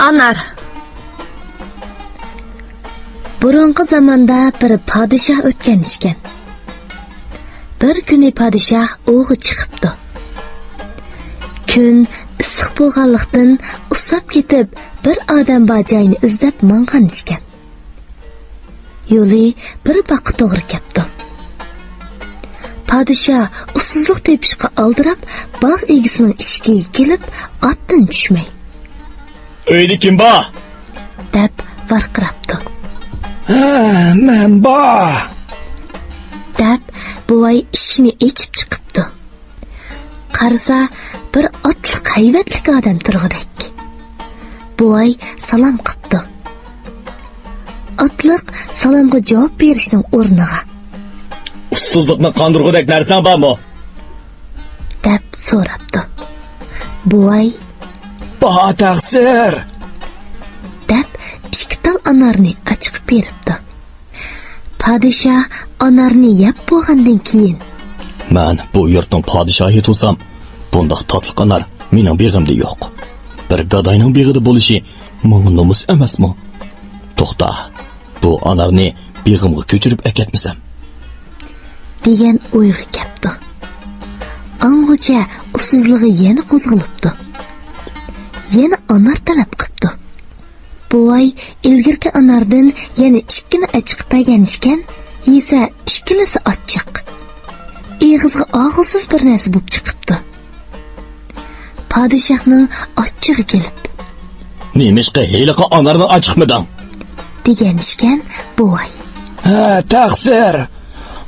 Anar. Burunqi zamonda bir podshoh o'tgan ekan. Bir kuni podshoh o'g'i chiqibdi. Kun issiq bo'lganlikdan usab ketib, bir odam bor joyni izlab mangan ekan. Yo'li bir baqqa to'g'ri kelibdi. Podshoh ussizlik tepishga aldirab, bog' egisining ishigiga kelib, otdan tushmay. "Uyda kim bor?" deb varqirabdi. Men bor." deb buvay ishini echib chiqibdi. Qarasa, bir otliq hayvatlik odam turg'idek. Buvay salom qilibdi. Otliq salomga javob berishning o'rniga "Ussizlikni qondirg'udek narsan bormi?" deb so'rabdi. Buvay "Bor taqsir" deb ikki tal anarni ochib beribdi. Podshoh anarni yeb bo'lgandan keyin, "Men bu yurtning podshohi bo'lsam, bundoq tatli anar mening beg'imda yo'q. Bir gadoyning beg'ida bo'lishi menga nomus emasmi? To'xta, bu anarni beg'imga ko'chirib akatmasam" degan o'yga kelibdi. Ang'ucha ussizligi yana qo'zg'alibdi. Yana anar talab qilibdi. Buvay ilgirki anardan yana ikkini achiq paganishgan, yesa ikkilisi ochiq. Eg'izga og'ilsiz bir narsa bo'lib chiqibdi. Podshohning ochchig'i kelib, "Nemishqa heliqi anarni ochiqmidan?" deganishgan buvay. "Ha, taqsir.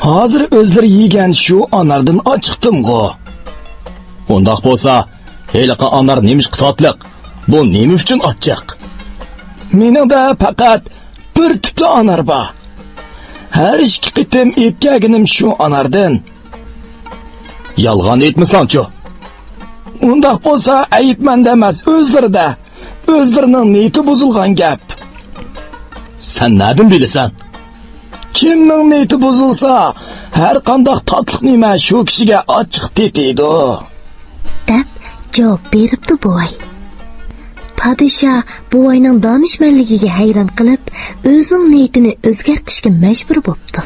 Hozir o'zlari yegan shu anardan ochiqdim-ku. Undoq bo'lsa, heliqi anar nemishqa tatliq? Bu nima uchun ochiq? Meningda faqat bir tupli anar bor. Har ikki qitim epkaginim shu anardan. Yolg'on aytmasan-chu. Undoq bo'lsa, ayib menda emas, o'zlarida. O'zlarining niyati buzilgan gap. Sen nereden bilasan? Kimning niyati buzilsa, har qanday tatliq nima shu kishiga ochiq tetiydi" deb javob beribdi buvay. Podshoh buvayning donishmandligiga hayron qilib, o'zining niyatini o'zgartirishga majbur bo'libdi.